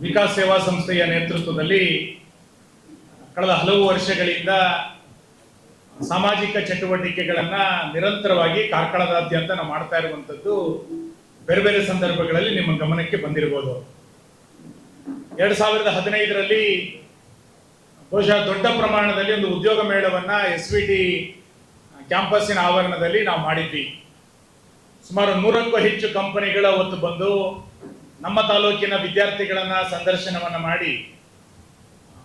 ವಿಕಾಸ್ ಸೇವಾ ಸಂಸ್ಥೆಯ ನೇತೃತ್ವದಲ್ಲಿ ಕಳೆದ ಹಲವು ವರ್ಷಗಳಿಂದ ಸಾಮಾಜಿಕ ಚಟುವಟಿಕೆಗಳನ್ನ ನಿರಂತರವಾಗಿ ಕಾರ್ಕಳದಾದ್ಯಂತ ನಾವು ಮಾಡ್ತಾ ಇರುವಂತದ್ದು ಬೇರೆ ಬೇರೆ ಸಂದರ್ಭಗಳಲ್ಲಿ ನಿಮ್ಮ ಗಮನಕ್ಕೆ ಬಂದಿರಬಹುದು. 2015ರಲ್ಲಿ ಬಹುಶಃ ದೊಡ್ಡ ಪ್ರಮಾಣದಲ್ಲಿ ಒಂದು ಉದ್ಯೋಗ ಮೇಳವನ್ನ SVT ಕ್ಯಾಂಪಸ್ಸಿನ ಆವರಣದಲ್ಲಿ ನಾವು ಮಾಡಿದ್ವಿ. ಸುಮಾರು 100ಕ್ಕೂ ಹೆಚ್ಚು ಕಂಪನಿಗಳ ಹೊತ್ತು ಬಂದು ನಮ್ಮ ತಾಲೂಕಿನ ವಿದ್ಯಾರ್ಥಿಗಳನ್ನ ಸಂದರ್ಶನವನ್ನ ಮಾಡಿ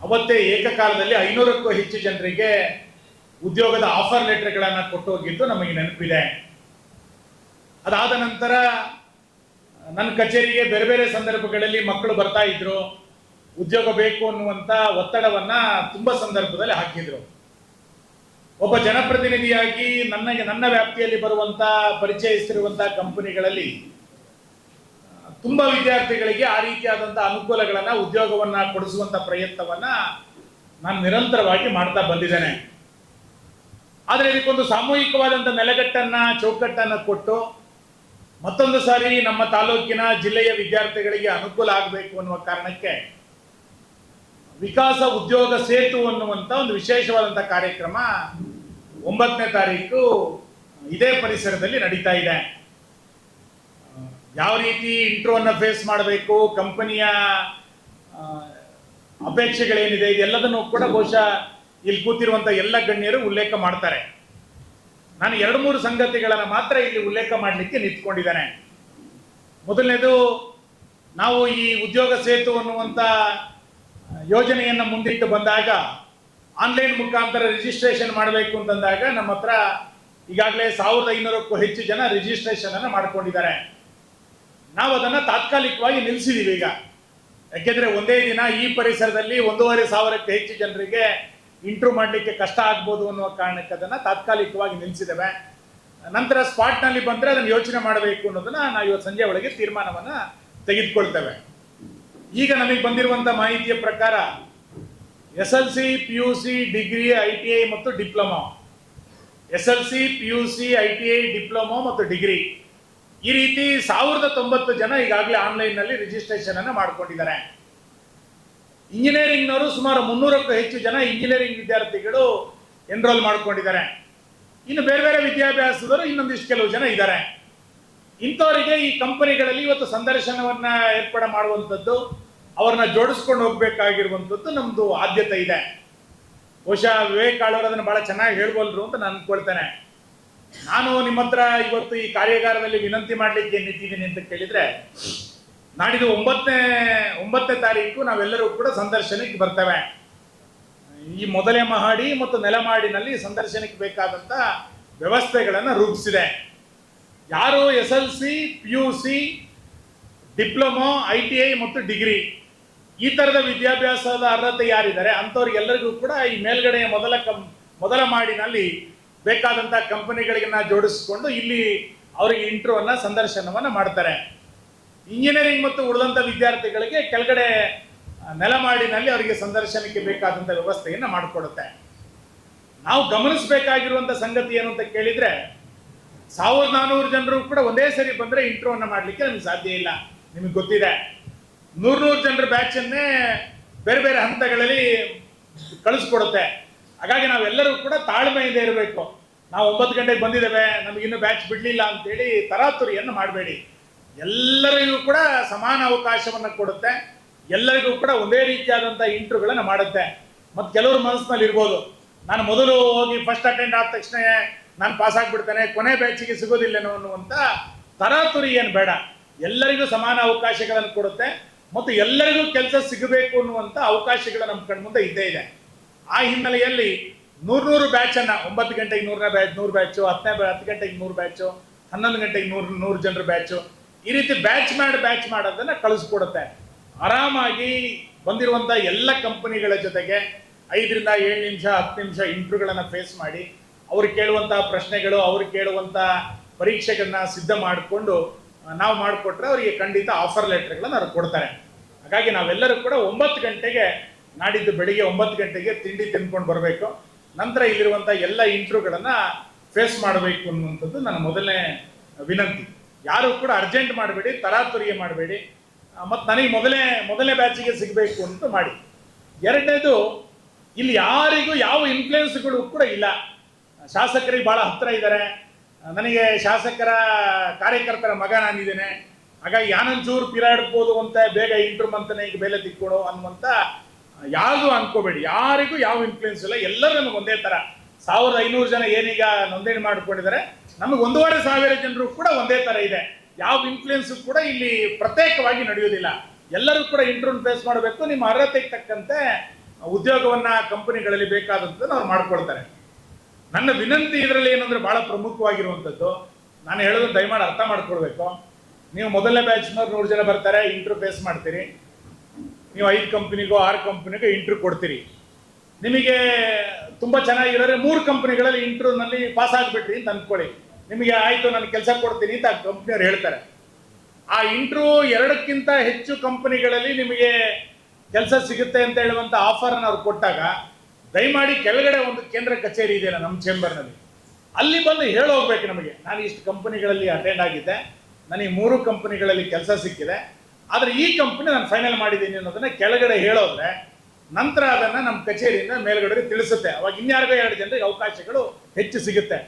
ಅವತ್ತೇ ಏಕಕಾಲದಲ್ಲಿ 500ಕ್ಕೂ ಹೆಚ್ಚು ಜನರಿಗೆ ಉದ್ಯೋಗದ ಆಫರ್ ಲೆಟರ್ಗಳನ್ನು ಕೊಟ್ಟು ಹೋಗಿದ್ದು ನಮಗೆ ನೆನಪಿದೆ. ಅದಾದ ನಂತರ ನನ್ನ ಕಚೇರಿಗೆ ಬೇರೆ ಬೇರೆ ಸಂದರ್ಭಗಳಲ್ಲಿ ಮಕ್ಕಳು ಬರ್ತಾ ಇದ್ರು, ಉದ್ಯೋಗ ಬೇಕು ಅನ್ನುವಂತ ಒತ್ತಡವನ್ನ ತುಂಬಾ ಸಂದರ್ಭದಲ್ಲಿ ಹಾಕಿದ್ರು. ಒಬ್ಬ ಜನಪ್ರತಿನಿಧಿಯಾಗಿ ನನ್ನ ವ್ಯಾಪ್ತಿಯಲ್ಲಿ ಬರುವಂತ ಪರಿಚಯಿಸಿರುವಂತಹ ಕಂಪನಿಗಳಲ್ಲಿ ತುಂಬಾ ವಿದ್ಯಾರ್ಥಿಗಳಿಗೆ ಆ ರೀತಿಯಾದಂತಹ ಅನುಕೂಲಗಳನ್ನ ಉದ್ಯೋಗವನ್ನ ಕೊಡಿಸುವಂತ ಪ್ರಯತ್ನವನ್ನ ನಾನು ನಿರಂತರವಾಗಿ ಮಾಡ್ತಾ ಬಂದಿದ್ದೇನೆ. ಆದರೆ ಇದಕ್ಕೊಂದು ಸಾಮೂಹಿಕವಾದಂಥ ನೆಲೆಗಟ್ಟನ್ನ ಚೌಕಟ್ಟನ್ನ ಕೊಟ್ಟು ಮತ್ತೊಂದು ಸಾರಿ ನಮ್ಮ ತಾಲೂಕಿನ ಜಿಲ್ಲೆಯ ವಿದ್ಯಾರ್ಥಿಗಳಿಗೆ ಅನುಕೂಲ ಆಗಬೇಕು ಅನ್ನುವ ಕಾರಣಕ್ಕೆ ವಿಕಾಸ ಉದ್ಯೋಗ ಸೇತು ಅನ್ನುವಂಥ ಒಂದು ವಿಶೇಷವಾದಂಥ ಕಾರ್ಯಕ್ರಮ 9ನೇ ತಾರೀಕು ಇದೇ ಪರಿಸರದಲ್ಲಿ ನಡೀತಾ ಇದೆ. ಯಾವ ರೀತಿ ಇಂಟ್ರೋವನ್ನು ಫೇಸ್ ಮಾಡಬೇಕು, ಕಂಪನಿಯ ಅಪೇಕ್ಷೆಗಳೇನಿದೆ, ಇದೆಲ್ಲದನ್ನು ಕೂಡ ಬಹುಶಃ ಇಲ್ಲಿ ಕೂತಿರುವಂತ ಎಲ್ಲ ಗಣ್ಯರು ಉಲ್ಲೇಖ ಮಾಡ್ತಾರೆ. ನಾನು 2-3 ಸಂಗತಿಗಳನ್ನ ಮಾತ್ರ ಇಲ್ಲಿ ಉಲ್ಲೇಖ ಮಾಡಲಿಕ್ಕೆ ನಿಂತ್ಕೊಂಡಿದ್ದೇನೆ. ಮೊದಲನೇದು, ನಾವು ಈ ಉದ್ಯೋಗ ಸೇತು ಅನ್ನುವಂತ ಯೋಜನೆಯನ್ನ ಮುಂದಿಟ್ಟು ಬಂದಾಗ ಆನ್ಲೈನ್ ಮುಖಾಂತರ ರಿಜಿಸ್ಟ್ರೇಷನ್ ಮಾಡಬೇಕು ಅಂತಂದಾಗ ನಮ್ಮ ಹತ್ರ ಈಗಾಗಲೇ 1500ಕ್ಕೂ ಹೆಚ್ಚು ಜನ ರಿಜಿಸ್ಟ್ರೇಷನ್ ಅನ್ನ ಮಾಡ್ಕೊಂಡಿದ್ದಾರೆ. ನಾವು ಅದನ್ನ ತಾತ್ಕಾಲಿಕವಾಗಿ ನಿಲ್ಲಿಸಿದೀವಿ ಈಗ. ಯಾಕೆಂದ್ರೆ ಒಂದೇ ದಿನ ಈ ಪರಿಸರದಲ್ಲಿ 1500ಕ್ಕೂ ಹೆಚ್ಚು ಜನರಿಗೆ ಇಂಟ್ರೂ ಮಾಡಲಿಕ್ಕೆ ಕಷ್ಟ ಆಗ್ಬೋದು ಅನ್ನುವ ಕಾರಣಕ್ಕೆ ಅದನ್ನ ತಾತ್ಕಾಲಿಕವಾಗಿ ನಿಲ್ಲಿಸಿದ್ದೇವೆ. ನಂತರ ಸ್ಪಾಟ್ ನಲ್ಲಿ ಬಂದ್ರೆ ಅದನ್ನ ಯೋಚನೆ ಮಾಡಬೇಕು ಅನ್ನೋದನ್ನ ನಾವು ಇವತ್ತು ಸಂಜೆ ಒಳಗೆ ತೀರ್ಮಾನವನ್ನ ತೆಗೆದುಕೊಳ್ತೇವೆ. ಈಗ ನಮಗೆ ಬಂದಿರುವಂತ ಮಾಹಿತಿಯ ಪ್ರಕಾರ SLC, PUC, ಡಿಗ್ರಿ, ITI ಮತ್ತು diploma, SLC, PUC, ITI, diploma ಮತ್ತು ಡಿಗ್ರಿ, ಈ ರೀತಿ 1090 ಜನ ಈಗಾಗಲೇ ಆನ್ಲೈನ್ ನಲ್ಲಿ ರಿಜಿಸ್ಟ್ರೇಷನ್ ಅನ್ನ ಮಾಡ್ಕೊಂಡಿದ್ದಾರೆ. ಇಂಜಿನಿಯರಿಂಗ್ನವರು ಸುಮಾರು 300ಕ್ಕೂ ಹೆಚ್ಚು ಜನ ಇಂಜಿನಿಯರಿಂಗ್ ವಿದ್ಯಾರ್ಥಿಗಳು ಎನ್ರೋಲ್ ಮಾಡ್ಕೊಂಡಿದ್ದಾರೆ. ಇನ್ನು ಬೇರೆ ಬೇರೆ ವಿದ್ಯಾಭ್ಯಾಸದವರು ಇನ್ನೊಂದಿಷ್ಟು ಕೆಲವು ಜನ ಇದ್ದಾರೆ. ಇಂಥವರಿಗೆ ಈ ಕಂಪನಿಗಳಲ್ಲಿ ಇವತ್ತು ಸಂದರ್ಶನವನ್ನ ಏರ್ಪಾಡು ಮಾಡುವಂಥದ್ದು, ಅವ್ರನ್ನ ಜೋಡಿಸ್ಕೊಂಡು ಹೋಗ್ಬೇಕಾಗಿರುವಂಥದ್ದು ನಮ್ದು ಆದ್ಯತೆ ಇದೆ. ಬಹುಶಃ ವಿವೇಕ್ ಆಳವರು ಅದನ್ನು ಬಹಳ ಚೆನ್ನಾಗಿ ಹೇಳ್ಬೋಲ್ರು ಅಂತ ನಾನು ಅನ್ಕೊಳ್ತೇನೆ. ನಾನು ನಿಮ್ಮ ಹತ್ರ ಇವತ್ತು ಈ ಕಾರ್ಯಾಗಾರದಲ್ಲಿ ವಿನಂತಿ ಮಾಡ್ಲಿಕ್ಕೆ ಏನಿದ್ದೀನಿ ಅಂತ ಕೇಳಿದ್ರೆ, ನಾಡಿದ್ದು 9ನೇ ತಾರೀಕು ನಾವೆಲ್ಲರೂ ಕೂಡ ಸಂದರ್ಶನಕ್ಕೆ ಬರ್ತೇವೆ. ಈ ಮೊದಲೇ ಮಹಡಿ ಮತ್ತು ನೆಲಮಾಡಿನಲ್ಲಿ ಸಂದರ್ಶನಕ್ಕೆ ಬೇಕಾದಂತ ವ್ಯವಸ್ಥೆಗಳನ್ನು ರೂಪಿಸಿದೆ. ಯಾರು SLC, PUC, ಡಿಪ್ಲೊಮಾ, ITI ಮತ್ತು ಡಿಗ್ರಿ ಈ ತರದ ವಿದ್ಯಾಭ್ಯಾಸದ ಅರ್ಹತೆ ಯಾರಿದ್ದಾರೆ ಅಂಥವ್ರಿಗೆಲ್ಲರಿಗೂ ಕೂಡ ಈ ಮೇಲ್ಗಡೆಯ ಮೊದಲ ಮಾಡಿನಲ್ಲಿ ಬೇಕಾದಂತ ಕಂಪನಿಗಳಿಗೆ ಜೋಡಿಸಿಕೊಂಡು ಇಲ್ಲಿ ಅವರಿಗೆ ಇಂಟ್ರೋವನ್ನ ಸಂದರ್ಶನವನ್ನ ಮಾಡ್ತಾರೆ. ಇಂಜಿನಿಯರಿಂಗ್ ಮತ್ತು ಉಳಿದಂತ ವಿದ್ಯಾರ್ಥಿಗಳಿಗೆ ಕೆಳಗಡೆ ನೆಲಮಾಡಿನಲ್ಲಿ ಅವರಿಗೆ ಸಂದರ್ಶನಕ್ಕೆ ಬೇಕಾದಂತ ವ್ಯವಸ್ಥೆಯನ್ನ ಮಾಡಿಕೊಡುತ್ತೆ. ನಾವು ಗಮನಿಸಬೇಕಾಗಿರುವಂತ ಸಂಗತಿ ಏನು ಅಂತ ಕೇಳಿದ್ರೆ, 1400 ಜನರು ಕೂಡ ಒಂದೇ ಸರಿ ಬಂದ್ರೆ ಇಂಟ್ರೋವನ್ನ ಮಾಡ್ಲಿಕ್ಕೆ ನಮಗೆ ಸಾಧ್ಯ ಇಲ್ಲ. ನಿಮಗೆ ಗೊತ್ತಿದೆ, 100 ಜನರ ಬ್ಯಾಚ್ ಅನ್ನೇ ಬೇರೆ ಬೇರೆ ಹಂತಗಳಲ್ಲಿ ಕಳಿಸ್ಕೊಡುತ್ತೆ. ಹಾಗಾಗಿ ನಾವೆಲ್ಲರೂ ಕೂಡ ತಾಳ್ಮೆಯಿಂದ ಇರಬೇಕು. ನಾವು 9 ಗಂಟೆಗೆ ಬಂದಿದ್ದೇವೆ, ನಮಗಿನ್ನೂ ಬ್ಯಾಚ್ ಬಿಡ್ಲಿಲ್ಲ ಅಂತೇಳಿ ತರಾತುರಿಯನ್ನು ಮಾಡಬೇಡಿ. ಎಲ್ಲರಿಗೂ ಕೂಡ ಸಮಾನ ಅವಕಾಶವನ್ನು ಕೊಡುತ್ತೆ. ಎಲ್ಲರಿಗೂ ಕೂಡ ಒಂದೇ ರೀತಿಯಾದಂಥ ಇಂಟ್ರ್ಯೂಗಳನ್ನು ಮಾಡುತ್ತೆ. ಮತ್ತು ಕೆಲವರು ಮನಸ್ಸಿನಲ್ಲಿ ಇರ್ಬೋದು, ನಾನು ಮೊದಲು ಹೋಗಿ ಫಸ್ಟ್ ಅಟೆಂಡ್ ಆದ ತಕ್ಷಣ ನಾನು ಪಾಸ್ ಆಗಿಬಿಡ್ತೇನೆ, ಕೊನೆ ಬ್ಯಾಚಿಗೆ ಸಿಗೋದಿಲ್ಲೇನೋ ಅನ್ನುವಂಥ ತರಾತುರಿ ಏನು ಬೇಡ. ಎಲ್ಲರಿಗೂ ಸಮಾನ ಅವಕಾಶಗಳನ್ನು ಕೊಡುತ್ತೆ ಮತ್ತು ಎಲ್ಲರಿಗೂ ಕೆಲಸ ಸಿಗಬೇಕು ಅನ್ನುವಂಥ ಅವಕಾಶಗಳು ನಮ್ಮ ಕಣ್ಮುಂದೆ ಇದ್ದೇ ಇದೆ. ಆ ಹಿನ್ನೆಲೆಯಲ್ಲಿ 100 ಬ್ಯಾಚ್ ಅನ್ನ 9 ಗಂಟೆಗೆ 100 ಬ್ಯಾಚು, 10 ಗಂಟೆಗೆ 100 ಬ್ಯಾಚು, 11 ಗಂಟೆಗೆ 100 ಜನರ ಬ್ಯಾಚು, ಈ ರೀತಿ ಬ್ಯಾಚ್ ಮಾಡೋದನ್ನ ಕಳಿಸ್ಕೊಡುತ್ತೆ. ಆರಾಮಾಗಿ ಬಂದಿರುವಂತ ಎಲ್ಲ ಕಂಪನಿಗಳ ಜೊತೆಗೆ 5 ರಿಂದ 7 ನಿಮಿಷ 10 ನಿಮಿಷ ಇಂಟ್ರ್ಯೂಗಳನ್ನ ಫೇಸ್ ಮಾಡಿ ಅವ್ರು ಕೇಳುವಂತಹ ಪ್ರಶ್ನೆಗಳು, ಅವ್ರು ಕೇಳುವಂತ ಪರೀಕ್ಷೆಗಳನ್ನ ಸಿದ್ಧ ಮಾಡಿಕೊಂಡು ನಾವು ಮಾಡಿಕೊಟ್ರೆ ಅವರಿಗೆ ಖಂಡಿತ ಆಫರ್ ಲೆಟರ್ಗಳನ್ನ ಅವ್ರು ಕೊಡ್ತಾರೆ. ಹಾಗಾಗಿ ನಾವೆಲ್ಲರೂ ಕೂಡ 9 ಗಂಟೆಗೆ ನಾಡಿದ್ದು ಬೆಳಿಗ್ಗೆ 9 ಗಂಟೆಗೆ ತಿಂಡಿ ತಿನ್ಕೊಂಡು ಬರಬೇಕು. ನಂತರ ಇಲ್ಲಿರುವಂಥ ಎಲ್ಲ ಇಂಟ್ರ್ಯೂಗಳನ್ನ ಫೇಸ್ ಮಾಡಬೇಕು ಅನ್ನುವಂಥದ್ದು ನನ್ನ ಮೊದಲನೇ ವಿನಂತಿ. ಯಾರು ಕೂಡ ಅರ್ಜೆಂಟ್ ಮಾಡಬೇಡಿ, ತರಾತುರಿಗೆ ಮಾಡಬೇಡಿ. ಮತ್ತು ನನಗೆ ಮೊದಲನೇ ಬ್ಯಾಚಿಗೆ ಸಿಗಬೇಕು ಅಂತ ಮಾಡಿ. ಎರಡನೇದು, ಇಲ್ಲಿ ಯಾರಿಗೂ ಯಾವ ಇನ್ಫ್ಲೂಯೆನ್ಸ್ಗಳು ಕೂಡ ಇಲ್ಲ. ಶಾಸಕರಿಗೆ ಭಾಳ ಹತ್ತಿರ ಇದ್ದಾರೆ, ನನಗೆ ಶಾಸಕರ ಕಾರ್ಯಕರ್ತರ ಮಗ ನಾನಿದ್ದೇನೆ, ಹಾಗಾಗಿ ಯಾನೊಂಚೂರು ಪಿರಾಡ್ಬೋದು ಅಂತ ಬೇಗ ಇಂಟ್ರು ಮಂತನೇ ಈಗ ಬೆಲೆ ತಿಕ್ಕೊಡು ಅನ್ನುವಂಥ ಯಾವುದು ಅನ್ಕೋಬೇಡಿ. ಯಾರಿಗೂ ಯಾವ ಇನ್ಫ್ಲೂಯೆನ್ಸ್ ಇಲ್ಲ, ಎಲ್ಲರೂ ನಮಗೆ ಒಂದೇ ಥರ. 1500 ಜನ ಏನೀಗ ನೋಂದಣಿ ಮಾಡ್ಕೊಂಡಿದ್ದಾರೆ, ನಮಗೆ 1500 ಜನರು ಕೂಡ ಒಂದೇ ಥರ ಇದೆ. ಯಾವ ಇನ್ಫ್ಲೂಯೆನ್ಸ್ ಕೂಡ ಇಲ್ಲಿ ಪ್ರತ್ಯೇಕವಾಗಿ ನಡೆಯುವುದಿಲ್ಲ. ಎಲ್ಲರೂ ಕೂಡ ಇಂಟರ್ವ್ಯೂ ಫೇಸ್ ಮಾಡಬೇಕು, ನಿಮ್ಮ ಅರ್ಹತೆಗೆ ತಕ್ಕಂತೆ ಉದ್ಯೋಗವನ್ನ ಕಂಪನಿಗಳಲ್ಲಿ ಬೇಕಾದಂಥದ್ದು ಅವ್ರು ಮಾಡ್ಕೊಳ್ತಾರೆ. ನನ್ನ ವಿನಂತಿ ಇದರಲ್ಲಿ ಏನಂದ್ರೆ ಬಹಳ ಪ್ರಮುಖವಾಗಿರುವಂಥದ್ದು, ನಾನು ಹೇಳೋದು ದಯಮಾಡಿ ಅರ್ಥ ಮಾಡ್ಕೊಳ್ಬೇಕು. ನೀವು ಮೊದಲನೇ ಬ್ಯಾಚ್ನವ್ರು 100 ಜನ ಬರ್ತಾರೆ, ಇಂಟರ್ವ್ಯೂ ಫೇಸ್ ಮಾಡ್ತೀರಿ. ನೀವು 5 ಕಂಪನಿಗೋ 6 ಕಂಪನಿಗೋ ಇಂಟರ್ವ್ಯೂ ಕೊಡ್ತೀರಿ. ನಿಮಗೆ ತುಂಬಾ ಚೆನ್ನಾಗಿರೋರೆ 3 ಕಂಪನಿಗಳಲ್ಲಿ ಇಂಟರ್ವ್ಯೂನಲ್ಲಿ ಪಾಸ್ ಆಗಿಬಿಟ್ರಿ ಅಂತ ಅಂದ್ಕೊಳ್ಳಿ. ನಿಮಗೆ ಆಯ್ತು ನಾನು ಕೆಲಸ ಕೊಡ್ತೀನಿ ಅಂತ ಕಂಪ್ನಿಯವ್ರು ಹೇಳ್ತಾರೆ. ಆ ಇಂಟರ್ವ್ಯೂ 2ಕ್ಕಿಂತ ಹೆಚ್ಚು ಕಂಪನಿಗಳಲ್ಲಿ ನಿಮಗೆ ಕೆಲಸ ಸಿಗುತ್ತೆ ಅಂತ ಹೇಳುವಂಥ ಆಫರ್ನ ಅವ್ರು ಕೊಟ್ಟಾಗ ದಯಮಾಡಿ ಕೆಳಗಡೆ ಒಂದು ಕೇಂದ್ರ ಕಚೇರಿ ಇದೆಯಲ್ಲ ನಮ್ಮ ಚೇಂಬರ್ನಲ್ಲಿ, ಅಲ್ಲಿ ಬಂದು ಹೇಳೋಗ್ಬೇಕು ನಮಗೆ, ನಾನು ಇಷ್ಟು ಕಂಪನಿಗಳಲ್ಲಿ ಅಟೆಂಡ್ ಆಗಿದ್ದೆ, ನನಗೆ 3 ಕಂಪನಿಗಳಲ್ಲಿ ಕೆಲಸ ಸಿಕ್ಕಿದೆ, ಆದರೆ ಈ ಕಂಪನಿ ನಾನು ಫೈನಲ್ ಮಾಡಿದ್ದೀನಿ ಅನ್ನೋದನ್ನ ಕೆಳಗಡೆ ಹೇಳೋದ್ರೆ ನಂತರ ಅದನ್ನು ನಮ್ಮ ಕಚೇರಿಯಿಂದ ಮೇಲ್ಗಡೆಗೆ ತಿಳಿಸುತ್ತೆ. ಅವಾಗ ಇನ್ಯಾರಿಗೋ 2 ಜನರಿಗೆ ಅವಕಾಶಗಳು ಹೆಚ್ಚು ಸಿಗುತ್ತೆ.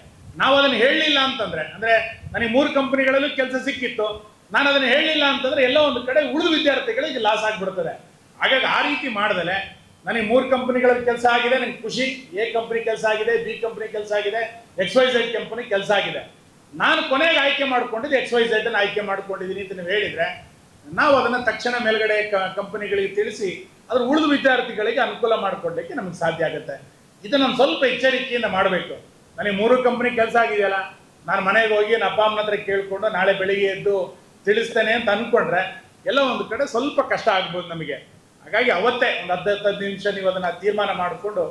ನಾವು ಅದನ್ನು ಹೇಳಲಿಲ್ಲ ಅಂತಂದ್ರೆ, ಅಂದರೆ ನನಗೆ 3 ಕಂಪನಿಗಳಲ್ಲೂ ಕೆಲಸ ಸಿಕ್ಕಿತ್ತು, ನಾನು ಅದನ್ನು ಹೇಳಲಿಲ್ಲ ಅಂತಂದ್ರೆ ಎಲ್ಲೋ ಒಂದು ಕಡೆ ಉಳಿದ ವಿದ್ಯಾರ್ಥಿಗಳಿಗೆ ಲಾಸ್ ಆಗಿಬಿಡ್ತದೆ. ಹಾಗಾಗಿ ಆ ರೀತಿ ಮಾಡ್ದಲೆ ನನಗೆ 3 ಕಂಪನಿಗಳಲ್ಲಿ ಕೆಲಸ ಆಗಿದೆ, ನನಗೆ ಖುಷಿ. ಎ ಕಂಪನಿ ಕೆಲಸ ಆಗಿದೆ, ಬಿ ಕಂಪನಿ ಕೆಲಸ ಆಗಿದೆ, XYZ ಕಂಪನಿ ಕೆಲಸ ಆಗಿದೆ, ನಾನು ಕೊನೆಗೆ ಆಯ್ಕೆ ಮಾಡ್ಕೊಂಡಿದ್ದು XYZ ಅನ್ನು ಆಯ್ಕೆ ಮಾಡ್ಕೊಂಡಿದ್ದೀನಿ ಅಂತ ನೀವು ಹೇಳಿದ್ರೆ ನಾವು ಅದನ್ನು ತಕ್ಷಣ ಮೇಲ್ಗಡೆ ಕಂಪನಿಗಳಿಗೆ ತಿಳಿಸಿ ಅದ್ರ ಉಳಿದ ವಿದ್ಯಾರ್ಥಿಗಳಿಗೆ ಅನುಕೂಲ ಮಾಡಿಕೊಡ್ಲಿಕ್ಕೆ ನಮಗೆ ಸಾಧ್ಯ ಆಗುತ್ತೆ. ಇದನ್ನು ನಾನು ಸ್ವಲ್ಪ ಎಚ್ಚರಿಕೆಯಿಂದ ಮಾಡಬೇಕು. ನನಗೆ 3 ಕಂಪನಿ ಕೆಲಸ ಆಗಿದೆಯಲ್ಲ, ನಾನು ಮನೆಗೆ ಹೋಗಿ ನನ್ನ ಅಪ್ಪ ಅಮ್ಮನ ಹತ್ರ ಕೇಳಿಕೊಂಡು ನಾಳೆ ಬೆಳಿಗ್ಗೆ ಎದ್ದು ತಿಳಿಸ್ತೇನೆ ಅಂತ ಅಂದ್ಕೊಂಡ್ರೆ ಎಲ್ಲ ಒಂದು ಕಡೆ ಸ್ವಲ್ಪ ಕಷ್ಟ ಆಗ್ಬೋದು ನಮಗೆ. ಹಾಗಾಗಿ ಅವತ್ತೇ ಒಂದು 10-15 ನಿಮಿಷ ನೀವು ಅದನ್ನು ತೀರ್ಮಾನ ಮಾಡಿಕೊಂಡು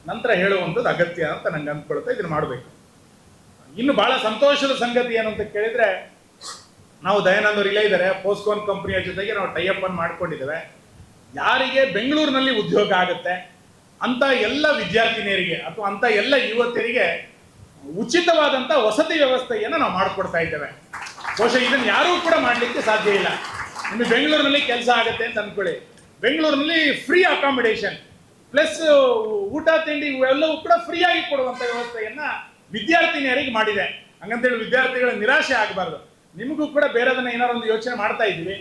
ನಂತರ ಹೇಳುವಂಥದ್ದು ಅಗತ್ಯ ಅಂತ ನಂಗೆ ಅಂದ್ಕೊಳ್ತಾ ಇದನ್ನು ಮಾಡಬೇಕು. ಇನ್ನು ಬಹಳ ಸಂತೋಷದ ಸಂಗತಿ ಏನು ಅಂತ ಕೇಳಿದ್ರೆ, ನಾವು ದಯಾನಂದ್ ಅವರು ಇಲ್ಲೇ ಇದ್ದಾರೆ, ಪೋಸ್ಕೋನ್ ಕಂಪನಿಯ ಜೊತೆಗೆ ನಾವು ಟೈಅಪ್ ಅನ್ನು ಮಾಡ್ಕೊಂಡಿದ್ದೇವೆ. ಯಾರಿಗೆ ಬೆಂಗಳೂರಿನಲ್ಲಿ ಉದ್ಯೋಗ ಆಗುತ್ತೆ ಅಂತ ಎಲ್ಲ ವಿದ್ಯಾರ್ಥಿನಿಯರಿಗೆ ಅಥವಾ ಅಂತ ಎಲ್ಲ ಯುವತಿಯರಿಗೆ ಉಚಿತವಾದಂಥ ವಸತಿ ವ್ಯವಸ್ಥೆಯನ್ನು ನಾವು ಮಾಡಿಕೊಡ್ತಾ ಇದ್ದೇವೆ. ಬಹುಶಃ ಇದನ್ನು ಯಾರೂ ಕೂಡ ಮಾಡಲಿಕ್ಕೆ ಸಾಧ್ಯ ಇಲ್ಲ. ನಿಮಗೆ ಬೆಂಗಳೂರಿನಲ್ಲಿ ಕೆಲಸ ಆಗುತ್ತೆ ಅಂತ ಅಂದ್ಕೊಳ್ಳಿ, ಬೆಂಗಳೂರಿನಲ್ಲಿ ಫ್ರೀ ಅಕಾಮಿಡೇಷನ್ ಪ್ಲಸ್ ಊಟ ತಿಂಡಿ ಇವೆಲ್ಲವೂ ಕೂಡ ಫ್ರೀ ಆಗಿ ಕೊಡುವಂಥ ವ್ಯವಸ್ಥೆಯನ್ನ ವಿದ್ಯಾರ್ಥಿನಿಯರಿಗೆ ಮಾಡಿದೆ. ಹಂಗಂತೇಳಿ ವಿದ್ಯಾರ್ಥಿಗಳ ನಿರಾಶೆ ಆಗಬಾರ್ದು. ನಿಮಗೂ ಕೂಡ ಬೇರೆದನ್ನ ಏನಾರು ಒಂದು ಯೋಚನೆ ಮಾಡ್ತಾ ಇದ್ವಿ.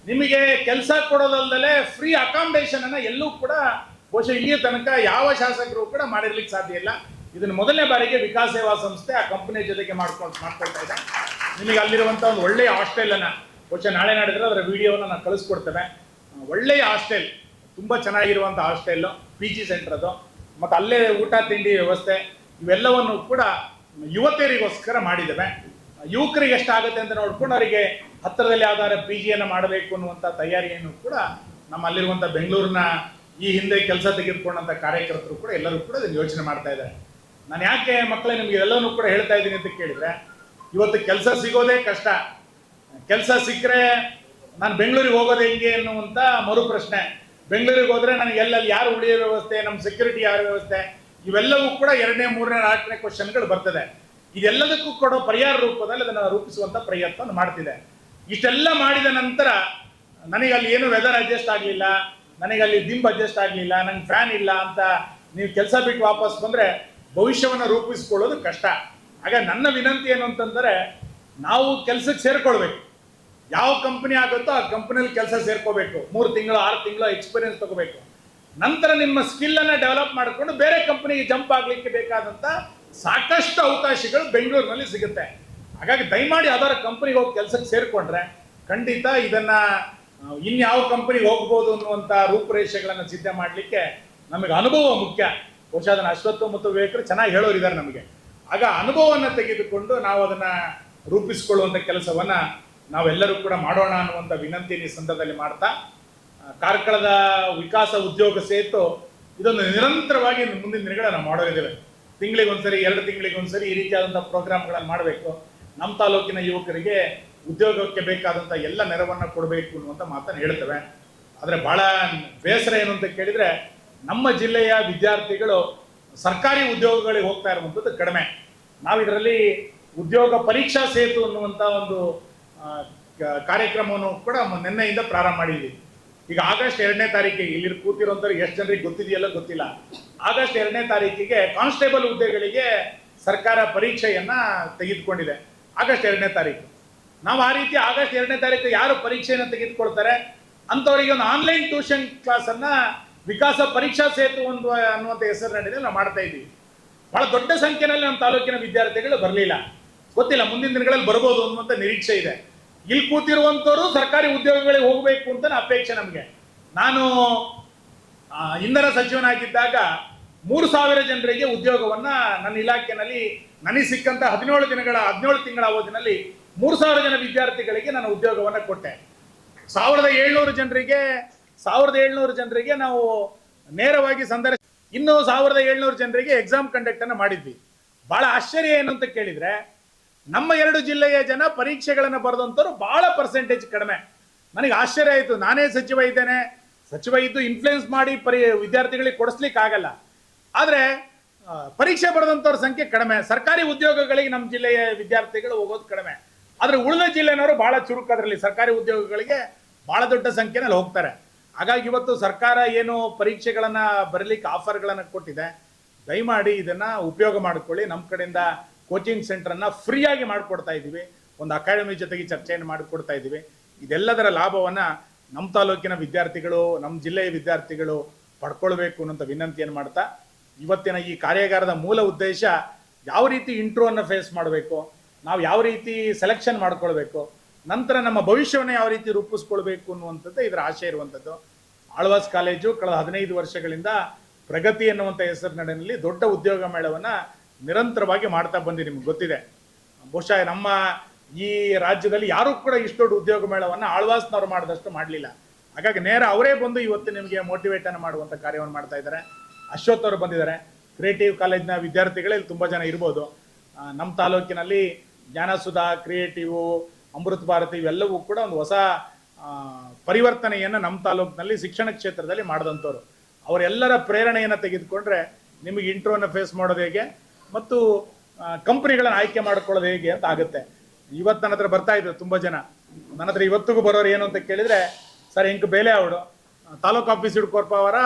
ನಿಮಗೆ ಕೆಲಸ ಕೊಡೋದಲ್ಲದೆ ಫ್ರೀ ಅಕಾಮಿಡೇಷನ್ ಅನ್ನ ಎಲ್ಲೂ ಕೂಡ ಬಹುಶಃ ಇಲ್ಲಿಯ ತನಕ ಯಾವ ಶಾಸಕರು ಕೂಡ ಮಾಡಿರ್ಲಿಕ್ಕೆ ಸಾಧ್ಯ ಇಲ್ಲ. ಇದನ್ನು ಮೊದಲನೇ ಬಾರಿಗೆ ವಿಕಾಸ್ ಸೇವಾ ಸಂಸ್ಥೆ ಆ ಕಂಪನಿಯ ಜೊತೆಗೆ ಮಾಡ್ಕೊಳ್ತಾ ಇದೆ. ನಿಮಗೆ ಅಲ್ಲಿರುವಂಥ ಒಂದು ಒಳ್ಳೆಯ ಹಾಸ್ಟೆಲನ್ನು ಬಹುಶಃ ನಾಳೆ ನಾಡಿದ್ರೆ ಅದರ ವಿಡಿಯೋವನ್ನು ನಾವು ಕಳಿಸ್ಕೊಡ್ತೇವೆ. ಒಳ್ಳೆಯ ಹಾಸ್ಟೆಲ್, ತುಂಬ ಚೆನ್ನಾಗಿರುವಂಥ ಹಾಸ್ಟೆಲ್ಲು, PG ಸೆಂಟರ್ ಅದು, ಮತ್ತು ಅಲ್ಲೇ ಊಟ ತಿಂಡಿ ವ್ಯವಸ್ಥೆ ಇವೆಲ್ಲವನ್ನು ಕೂಡ ಯುವತಿಯರಿಗೋಸ್ಕರ ಮಾಡಿದ್ದೇವೆ. ಯುವಕರಿಗೆ ಎಷ್ಟಾಗುತ್ತೆ ಅಂತ ನೋಡ್ಕೊಂಡು ಅವರಿಗೆ ಹತ್ತಿರದಲ್ಲಿ ಯಾವ್ದಾದ್ರು PGಯನ್ನು ಮಾಡಬೇಕು ಅನ್ನುವಂಥ ತಯಾರಿಯನ್ನು ಕೂಡ ನಮ್ಮಲ್ಲಿರುವಂಥ ಬೆಂಗಳೂರಿನ ಈ ಹಿಂದೆ ಕೆಲಸ ತೆಗೆದುಕೊಂಡಂಥ ಕಾರ್ಯಕರ್ತರು ಕೂಡ ಎಲ್ಲರೂ ಕೂಡ ಅದನ್ನು ಯೋಚನೆ ಮಾಡ್ತಾ ಇದ್ದಾರೆ. ನಾನು ಯಾಕೆ ಮಕ್ಕಳೇ ನಿಮಗೆ ಎಲ್ಲವನ್ನೂ ಕೂಡ ಹೇಳ್ತಾ ಇದ್ದೀನಿ ಅಂತ ಕೇಳಿದ್ರೆ, ಇವತ್ತು ಕೆಲಸ ಸಿಗೋದೇ ಕಷ್ಟ. ಕೆಲಸ ಸಿಕ್ಕರೆ ನಾನು ಬೆಂಗಳೂರಿಗೆ ಹೋಗೋದು ಹೆಂಗೆ ಅನ್ನುವಂಥ ಮರು ಪ್ರಶ್ನೆ. ಬೆಂಗಳೂರಿಗೆ ಹೋದ್ರೆ ನನಗೆ ಎಲ್ಲಲ್ಲಿ ಯಾರು ಉಳಿಯೋ ವ್ಯವಸ್ಥೆ, ನಮ್ಮ ಸೆಕ್ಯೂರಿಟಿ ಯಾರ ವ್ಯವಸ್ಥೆ, ಇವೆಲ್ಲವೂ ಕೂಡ 2ನೇ 3ನೇ 4ನೇ ಕ್ವಶನ್ಗಳು ಬರ್ತದೆ. ಇದೆಲ್ಲದಕ್ಕೂ ಕೊಡೋ ಪರಿಹಾರ ರೂಪದಲ್ಲಿ ಅದನ್ನು ರೂಪಿಸುವಂಥ ಪ್ರಯತ್ನ ಮಾಡ್ತಿದೆ. ಇಷ್ಟೆಲ್ಲ ಮಾಡಿದ ನಂತರ ನನಗೆ ಅಲ್ಲಿ ಏನು ವೆದರ್ ಅಡ್ಜಸ್ಟ್ ಆಗಲಿಲ್ಲ, ನನಗೆ ಅಲ್ಲಿ ದಿಂಬ್ ಅಡ್ಜಸ್ಟ್ ಆಗಲಿಲ್ಲ, ನಂಗೆ ಫ್ಯಾನ್ ಇಲ್ಲ ಅಂತ ನೀವು ಕೆಲಸ ಬಿಟ್ಟು ವಾಪಸ್ ಬಂದರೆ ಭವಿಷ್ಯವನ್ನು ರೂಪಿಸ್ಕೊಳ್ಳೋದು ಕಷ್ಟ. ಆಗ ನನ್ನ ವಿನಂತಿ ಏನು ಅಂತಂದರೆ, ನಾವು ಕೆಲಸಕ್ಕೆ ಸೇರ್ಕೊಳ್ಬೇಕು. ಯಾವ ಕಂಪನಿ ಆಗುತ್ತೋ ಆ ಕಂಪನಿಯಲ್ಲಿ ಕೆಲಸ ಸೇರ್ಕೋಬೇಕು. 3 ತಿಂಗಳು 6 ತಿಂಗಳು ಎಕ್ಸ್ಪೀರಿಯನ್ಸ್ ತಗೋಬೇಕು. ನಂತರ ನಿಮ್ಮ ಸ್ಕಿಲ್ಲನ್ನು ಡೆವಲಪ್ ಮಾಡಿಕೊಂಡು ಬೇರೆ ಕಂಪನಿಗೆ ಜಂಪ್ ಆಗಲಿಕ್ಕೆ ಬೇಕಾದಂಥ ಸಾಕಷ್ಟು ಅವಕಾಶಗಳು ಬೆಂಗಳೂರಿನಲ್ಲಿ ಸಿಗುತ್ತೆ. ಹಾಗಾಗಿ ದಯಮಾಡಿ ಯಾವ್ದಾದ್ರು ಕಂಪನಿಗೆ ಹೋಗಿ ಕೆಲಸಕ್ಕೆ ಸೇರಿಕೊಂಡ್ರೆ ಖಂಡಿತ ಇದನ್ನು ಇನ್ಯಾವ ಕಂಪನಿಗೆ ಹೋಗ್ಬೋದು ಅನ್ನುವಂಥ ರೂಪುರೇಷೆಗಳನ್ನು ಸಿದ್ಧ ಮಾಡಲಿಕ್ಕೆ ನಮಗೆ ಅನುಭವ ಮುಖ್ಯ. ಬಹುಶಃ ಅದನ್ನು ಅಶ್ವತ್ಥ ಮತ್ತು ವಿವೇಕರು ಚೆನ್ನಾಗಿ ಹೇಳೋರಿದ್ದಾರೆ ನಮಗೆ. ಆಗ ಅನುಭವವನ್ನು ತೆಗೆದುಕೊಂಡು ನಾವು ಅದನ್ನು ರೂಪಿಸಿಕೊಳ್ಳುವಂಥ ಕೆಲಸವನ್ನು ನಾವೆಲ್ಲರೂ ಕೂಡ ಮಾಡೋಣ ಅನ್ನುವಂಥ ವಿನಂತಿ ಈ ಸಂದರ್ಭದಲ್ಲಿ ಮಾಡ್ತಾ, ಕಾರ್ಕಳದ ವಿಕಾಸ ಉದ್ಯೋಗ ಸೇತು ಇದೊಂದು ನಿರಂತರವಾಗಿ ಮುಂದಿನ ದಿನಗಳನ್ನು ನಾವು ಮಾಡೋರಿದ್ದೇವೆ. ತಿಂಗಳಿಗೊಂದ್ಸರಿ 2 ತಿಂಗಳಿಗೊಂದ್ಸರಿ ಈ ರೀತಿಯಾದಂಥ ಪ್ರೋಗ್ರಾಮ್ಗಳನ್ನು ಮಾಡಬೇಕು. ನಮ್ಮ ತಾಲೂಕಿನ ಯುವಕರಿಗೆ ಉದ್ಯೋಗಕ್ಕೆ ಬೇಕಾದಂಥ ಎಲ್ಲ ನೆರವನ್ನು ಕೊಡಬೇಕು ಅನ್ನುವಂಥ ಮಾತನ್ನು ಹೇಳ್ತೇವೆ. ಆದರೆ ಭಾಳ ಬೇಸರ ಏನು ಅಂತ ಕೇಳಿದರೆ, ನಮ್ಮ ಜಿಲ್ಲೆಯ ವಿದ್ಯಾರ್ಥಿಗಳು ಸರ್ಕಾರಿ ಉದ್ಯೋಗಗಳಿಗೆ ಹೋಗ್ತಾ ಇರುವಂಥದ್ದು ಕಡಿಮೆ. ನಾವು ಇದರಲ್ಲಿ ಉದ್ಯೋಗ ಪರೀಕ್ಷಾ ಸೇತು ಅನ್ನುವಂಥ ಒಂದು ಕಾರ್ಯಕ್ರಮವನ್ನು ಕೂಡ ನಿನ್ನೆಯಿಂದ ಪ್ರಾರಂಭ ಮಾಡಿದ್ವಿ. ಈಗ ಆಗಸ್ಟ್ 2ನೇ ತಾರೀಕಿಗೆ ಇಲ್ಲಿ ಕೂತಿರೋಂಥವ್ರು ಎಷ್ಟು ಜನರಿಗೆ ಗೊತ್ತಿದೆಯಲ್ಲ ಗೊತ್ತಿಲ್ಲ. ಆಗಸ್ಟ್ 2ನೇ ತಾರೀಕಿಗೆ ಕಾನ್ಸ್ಟೇಬಲ್ ಹುದ್ದೆಗಳಿಗೆ ಸರ್ಕಾರ ಪರೀಕ್ಷೆಯನ್ನ ತೆಗೆದುಕೊಂಡಿದೆ. ಆಗಸ್ಟ್ 2ನೇ ತಾರೀಕು ನಾವು ಆ ರೀತಿ ಆಗಸ್ಟ್ 2ನೇ ತಾರೀಕು ಯಾರು ಪರೀಕ್ಷೆಯನ್ನು ತೆಗೆದುಕೊಳ್ತಾರೆ ಅಂಥವರಿಗೆ ಒಂದು ಆನ್ಲೈನ್ ಟ್ಯೂಷನ್ ಕ್ಲಾಸನ್ನು ವಿಕಾಸ ಪರೀಕ್ಷಾ ಸೇತು ಅನ್ನುವಂಥ ಹೆಸರಿನಲ್ಲಿ ನಾವು ಮಾಡ್ತಾ ಇದ್ದೀವಿ. ಬಹಳ ದೊಡ್ಡ ಸಂಖ್ಯೆಯಲ್ಲಿ ನಮ್ಮ ತಾಲೂಕಿನ ವಿದ್ಯಾರ್ಥಿಗಳು ಬರಲಿಲ್ಲ, ಗೊತ್ತಿಲ್ಲ, ಮುಂದಿನ ದಿನಗಳಲ್ಲಿ ಬರ್ಬೋದು ಅನ್ನುವಂಥ ನಿರೀಕ್ಷೆ ಇದೆ. ಇಲ್ಲಿ ಕೂತಿರುವಂಥವ್ರು ಸರ್ಕಾರಿ ಉದ್ಯೋಗಗಳಿಗೆ ಹೋಗಬೇಕು ಅಂತ ಅಪೇಕ್ಷೆ ನಮಗೆ. ನಾನು ಇಂಧನ ಸಚಿವನಾಗಿದ್ದಾಗ 3,000 ಜನರಿಗೆ ಉದ್ಯೋಗವನ್ನ ನನ್ನ ಇಲಾಖೆಯಲ್ಲಿ ನನಗೆ ಸಿಕ್ಕಂತ 17 ತಿಂಗಳ ಅವಧಿನಲ್ಲಿ 3,000 ಜನ ವಿದ್ಯಾರ್ಥಿಗಳಿಗೆ ನಾನು ಉದ್ಯೋಗವನ್ನ ಕೊಟ್ಟೆ. 1,700 ಜನರಿಗೆ ನಾವು ನೇರವಾಗಿ ಇನ್ನು 1,700 ಜನರಿಗೆ ಎಕ್ಸಾಮ್ ಕಂಡಕ್ಟ್ ಅನ್ನು ಮಾಡಿದ್ವಿ. ಬಹಳ ಆಶ್ಚರ್ಯ ಏನು ಅಂತ ಕೇಳಿದ್ರೆ, ನಮ್ಮ 2 ಜಿಲ್ಲೆಯ ಜನ ಪರೀಕ್ಷೆಗಳನ್ನು ಬರೆದಂತವ್ರು ಬಹಳ ಪರ್ಸೆಂಟೇಜ್ ಕಡಿಮೆ. ನನಗೆ ಆಶ್ಚರ್ಯ ಆಯಿತು. ನಾನೇ ಸಚಿವ ಇದ್ದೇನೆ, ಸಚಿವ ಇದ್ದು ಇನ್ಫ್ಲೂಯೆನ್ಸ್ ಮಾಡಿ ವಿದ್ಯಾರ್ಥಿಗಳಿಗೆ ಕೊಡಿಸ್ಲಿಕ್ಕೆ ಆಗಲ್ಲ. ಆದರೆ ಪರೀಕ್ಷೆ ಬರೆದಂಥವ್ರ ಸಂಖ್ಯೆ ಕಡಿಮೆ. ಸರ್ಕಾರಿ ಉದ್ಯೋಗಗಳಿಗೆ ನಮ್ಮ ಜಿಲ್ಲೆಯ ವಿದ್ಯಾರ್ಥಿಗಳು ಹೋಗೋದು ಕಡಿಮೆ. ಆದರೆ ಉಳಿದ ಜಿಲ್ಲೆನವರು ಬಹಳ ಚುರುಕು, ಅದರಲ್ಲಿ ಸರ್ಕಾರಿ ಉದ್ಯೋಗಗಳಿಗೆ ಬಹಳ ದೊಡ್ಡ ಸಂಖ್ಯೆನಲ್ಲಿ ಹೋಗ್ತಾರೆ. ಹಾಗಾಗಿ ಇವತ್ತು ಸರ್ಕಾರ ಏನು ಪರೀಕ್ಷೆಗಳನ್ನ ಬರಲಿಕ್ಕೆ ಆಫರ್ಗಳನ್ನು ಕೊಟ್ಟಿದೆ, ದಯಮಾಡಿ ಇದನ್ನ ಉಪಯೋಗ ಮಾಡಿಕೊಳ್ಳಿ. ನಮ್ಮ ಕಡೆಯಿಂದ ಕೋಚಿಂಗ್ ಸೆಂಟರನ್ನು ಫ್ರೀಯಾಗಿ ಮಾಡಿಕೊಡ್ತಾ ಇದ್ದೀವಿ. ಒಂದು ಅಕಾಡೆಮಿ ಜೊತೆಗೆ ಚರ್ಚೆಯನ್ನು ಮಾಡಿಕೊಡ್ತಾ ಇದ್ದೀವಿ. ಇದೆಲ್ಲದರ ಲಾಭವನ್ನು ನಮ್ಮ ತಾಲೂಕಿನ ವಿದ್ಯಾರ್ಥಿಗಳು, ನಮ್ಮ ಜಿಲ್ಲೆಯ ವಿದ್ಯಾರ್ಥಿಗಳು ಪಡ್ಕೊಳ್ಬೇಕು ಅನ್ನೋಂಥ ವಿನಂತಿಯನ್ನು ಮಾಡ್ತಾ, ಇವತ್ತಿನ ಈ ಕಾರ್ಯಾಗಾರದ ಮೂಲ ಉದ್ದೇಶ ಯಾವ ರೀತಿ ಇಂಟ್ರೋವನ್ನು ಫೇಸ್ ಮಾಡಬೇಕು, ನಾವು ಯಾವ ರೀತಿ ಸೆಲೆಕ್ಷನ್ ಮಾಡ್ಕೊಳ್ಬೇಕು, ನಂತರ ನಮ್ಮ ಭವಿಷ್ಯವನ್ನು ಯಾವ ರೀತಿ ರೂಪಿಸ್ಕೊಳ್ಬೇಕು ಅನ್ನುವಂಥದ್ದು ಇದರ ಆಶಯ ಇರುವಂಥದ್ದು. ಆಳ್ವಾಸ್ ಕಾಲೇಜು ಕಳೆದ 15 ವರ್ಷಗಳಿಂದ ಪ್ರಗತಿ ಎನ್ನುವಂಥ ಹೆಸರಿನಲ್ಲಿ ದೊಡ್ಡ ಉದ್ಯೋಗ ಮೇಳವನ್ನು ನಿರಂತರವಾಗಿ ಮಾಡ್ತಾ ಬಂದು ನಿಮ್ಗೆ ಗೊತ್ತಿದೆ. ಬಹುಶಃ ನಮ್ಮ ಈ ರಾಜ್ಯದಲ್ಲಿ ಯಾರೂ ಕೂಡ ಇಷ್ಟು ದೊಡ್ಡ ಉದ್ಯೋಗ ಮೇಳವನ್ನು ಆಳ್ವಾಸ್ನವ್ರು ಮಾಡಿದಷ್ಟು ಮಾಡಲಿಲ್ಲ. ಹಾಗಾಗಿ ನೇರ ಅವರೇ ಬಂದು ಇವತ್ತು ನಿಮಗೆ ಮೋಟಿವೇಟ್ ಅನ್ನು ಮಾಡುವಂಥ ಕಾರ್ಯವನ್ನು ಮಾಡ್ತಾ ಇದ್ದಾರೆ. ಅಶ್ವಥ್ ಅವರು ಬಂದಿದ್ದಾರೆ. ಕ್ರಿಯೇಟಿವ್ ಕಾಲೇಜ್ನ ವಿದ್ಯಾರ್ಥಿಗಳಲ್ಲಿ ತುಂಬ ಜನ ಇರ್ಬೋದು. ನಮ್ಮ ತಾಲೂಕಿನಲ್ಲಿ ಜ್ಞಾನಸುಧಾ, ಕ್ರಿಯೇಟಿವ್, ಅಮೃತ ಭಾರತಿ ಇವೆಲ್ಲವೂ ಕೂಡ ಒಂದು ಹೊಸ ಪರಿವರ್ತನೆಯನ್ನು ನಮ್ಮ ತಾಲೂಕಿನಲ್ಲಿ ಶಿಕ್ಷಣ ಕ್ಷೇತ್ರದಲ್ಲಿ ಮಾಡಿದಂಥವ್ರು. ಅವರೆಲ್ಲರ ಪ್ರೇರಣೆಯನ್ನು ತೆಗೆದುಕೊಂಡ್ರೆ ನಿಮಗೆ ಇಂಟ್ರೋನ ಫೇಸ್ ಮಾಡೋದು ಹೇಗೆ ಮತ್ತು ಕಂಪ್ನಿಗಳನ್ನು ಆಯ್ಕೆ ಮಾಡ್ಕೊಳ್ಳೋದು ಹೇಗೆ ಅಂತ ಆಗುತ್ತೆ. ಇವತ್ತು ನನ್ನ ಹತ್ರ ಬರ್ತಾ ಇದ್ರು ತುಂಬ ಜನ. ನನ್ನ ಹತ್ರ ಇವತ್ತಿಗೂ ಬರೋರು ಏನು ಅಂತ ಕೇಳಿದರೆ, ಸರ್ ಇಂಕ ಬೇಲೆ ಅವಳು ತಾಲೂಕು ಆಫೀಸ್ ಹಿಡ್ಕೊರ್ಪವರ,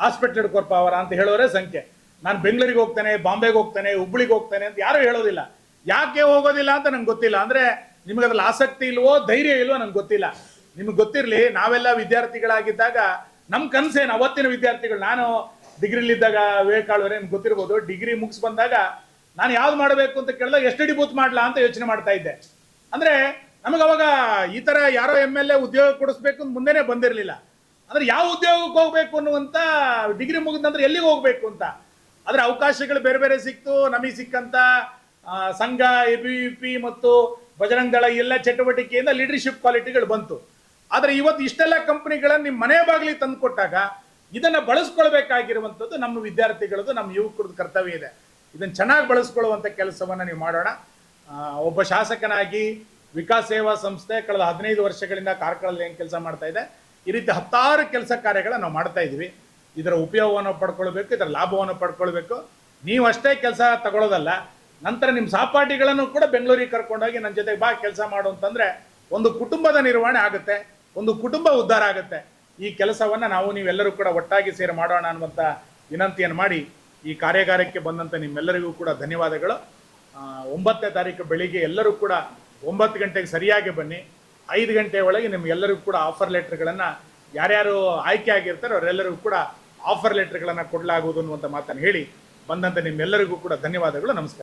ಹಾಸ್ಪಿಟ್ಲ್ ಹಿಡ್ಕೊರ್ಪವರ ಅಂತ ಹೇಳೋರೇ ಸಂಖ್ಯೆ. ನಾನು ಬೆಂಗಳೂರಿಗೆ ಹೋಗ್ತೇನೆ, ಬಾಂಬೆಗೆ ಹೋಗ್ತೇನೆ, ಹುಬ್ಳಿಗೆ ಹೋಗ್ತೇನೆ ಅಂತ ಯಾರು ಹೇಳೋದಿಲ್ಲ. ಯಾಕೆ ಹೋಗೋದಿಲ್ಲ ಅಂತ ನಂಗೆ ಗೊತ್ತಿಲ್ಲ. ಅಂದರೆ ನಿಮಗೆ ಅದ್ರಲ್ಲಿ ಆಸಕ್ತಿ ಇಲ್ವೋ, ಧೈರ್ಯ ಇಲ್ವೋ ನಂಗೆ ಗೊತ್ತಿಲ್ಲ. ನಿಮ್ಗೆ ಗೊತ್ತಿರಲಿ, ನಾವೆಲ್ಲ ವಿದ್ಯಾರ್ಥಿಗಳಾಗಿದ್ದಾಗ ನಮ್ಮ ಕನಸೇನು, ಅವತ್ತಿನ ವಿದ್ಯಾರ್ಥಿಗಳು, ನಾನು ಡಿಗ್ರಿಲಿದ್ದಾಗ ವಿವೇಕಾಳವರೇ ನಿಮ್ಗೆ ಗೊತ್ತಿರ್ಬೋದು, ಡಿಗ್ರಿ ಮುಗಿಸ್ ಬಂದಾಗ ನಾನು ಯಾವ್ದು ಮಾಡಬೇಕು ಅಂತ ಕೇಳಿದಾಗ ಎಷ್ಟಡಿ ಬೂತ್ ಮಾಡ್ಲಾ ಅಂತ ಯೋಚನೆ ಮಾಡ್ತಾ ಇದ್ದೆ. ಅಂದರೆ ನಮಗೆ ಅವಾಗ ಈ ಥರ ಯಾರೋ MLA ಉದ್ಯೋಗ ಕೊಡಿಸ್ಬೇಕು ಅಂತ ಮುಂದೆನೇ ಬಂದಿರಲಿಲ್ಲ. ಅಂದರೆ ಯಾವ ಉದ್ಯೋಗಕ್ಕೆ ಹೋಗ್ಬೇಕು ಅನ್ನುವಂಥ, ಡಿಗ್ರಿ ಮುಗಿದ ನಂತರ ಎಲ್ಲಿಗೆ ಹೋಗ್ಬೇಕು ಅಂತ. ಆದರೆ ಅವಕಾಶಗಳು ಬೇರೆ ಬೇರೆ ಸಿಕ್ತು. ನಮಗೆ ಸಿಕ್ಕಂಥ ಸಂಘ, ABVP ಮತ್ತು ಬಜರಂಗ ದಳ ಎಲ್ಲ ಚಟುವಟಿಕೆಯಿಂದ ಲೀಡರ್ಶಿಪ್ ಕ್ವಾಲಿಟಿಗಳು ಬಂತು. ಆದರೆ ಇವತ್ತು ಇಷ್ಟೆಲ್ಲ ಕಂಪನಿಗಳನ್ನು ನಿಮ್ಮ ಮನೆ ಬಾಗಿಲಿಗೆ ತಂದು ಕೊಟ್ಟಾಗ ಇದನ್ನು ಬಳಸ್ಕೊಳ್ಬೇಕಾಗಿರುವಂಥದ್ದು ನಮ್ಮ ವಿದ್ಯಾರ್ಥಿಗಳದ್ದು, ನಮ್ಮ ಯುವಕರದ್ದು ಕರ್ತವ್ಯ ಇದೆ. ಇದನ್ನು ಚೆನ್ನಾಗಿ ಬಳಸ್ಕೊಳ್ಳುವಂಥ ಕೆಲಸವನ್ನು ನೀವು ಮಾಡೋಣ. ಒಬ್ಬ ಶಾಸಕನಾಗಿ ವಿಕಾಸ್ ಸೇವಾ ಸಂಸ್ಥೆ ಕಳೆದ 15 ವರ್ಷಗಳಿಂದ ಕಾರ್ಕಳದಲ್ಲಿ ಏನು ಕೆಲಸ ಮಾಡ್ತಾ ಇದೆ, ಈ ರೀತಿ 10 ಕೆಲಸ ಕಾರ್ಯಗಳನ್ನು ನಾವು ಮಾಡ್ತಾ ಇದ್ದೀವಿ. ಇದರ ಉಪಯೋಗವನ್ನು ಪಡ್ಕೊಳ್ಬೇಕು, ಇದರ ಲಾಭವನ್ನು ಪಡ್ಕೊಳ್ಬೇಕು. ನೀವು ಅಷ್ಟೇ ಕೆಲಸ ತಗೊಳ್ಳೋದಲ್ಲ, ನಂತರ ನಿಮ್ಮ ಸಹಪಾಠಿಗಳನ್ನು ಕೂಡ ಬೆಂಗಳೂರಿಗೆ ಕರ್ಕೊಂಡೋಗಿ ನನ್ನ ಜೊತೆಗೆ ಬಾ ಕೆಲಸ ಮಾಡು ಅಂತಂದರೆ ಒಂದು ಕುಟುಂಬದ ನಿರ್ವಹಣೆ ಆಗುತ್ತೆ, ಒಂದು ಕುಟುಂಬ ಉದ್ಧಾರ ಆಗುತ್ತೆ. ಈ ಕೆಲಸವನ್ನು ನೀವೆಲ್ಲರೂ ಕೂಡ ಒಟ್ಟಾಗಿ ಸೇರಿ ಮಾಡೋಣ ಅನ್ನುವಂಥ ವಿನಂತಿಯನ್ನು ಮಾಡಿ ಈ ಕಾರ್ಯಾಗಾರಕ್ಕೆ ಬಂದಂಥ ನಿಮ್ಮೆಲ್ಲರಿಗೂ ಕೂಡ ಧನ್ಯವಾದಗಳು. 9ನೇ ತಾರೀಕು ಬೆಳಿಗ್ಗೆ ಎಲ್ಲರೂ ಕೂಡ 9 ಗಂಟೆಗೆ ಸರಿಯಾಗಿ ಬನ್ನಿ. 5 ಗಂಟೆ ಒಳಗೆ ನಿಮ್ಗೆಲ್ಲರಿಗೂ ಕೂಡ ಆಫರ್ ಲೆಟರ್ಗಳನ್ನು ಯಾರ್ಯಾರು ಆಯ್ಕೆ ಆಗಿರ್ತಾರೋ ಅವರೆಲ್ಲರಿಗೂ ಕೂಡ ಆಫರ್ ಲೆಟರ್ಗಳನ್ನು ಕೊಡಲಾಗುವುದು ಅನ್ನುವಂಥ ಮಾತನ್ನು ಹೇಳಿ ಬಂದಂಥ ನಿಮ್ಮೆಲ್ಲರಿಗೂ ಕೂಡ ಧನ್ಯವಾದಗಳು. ನಮಸ್ಕಾರ.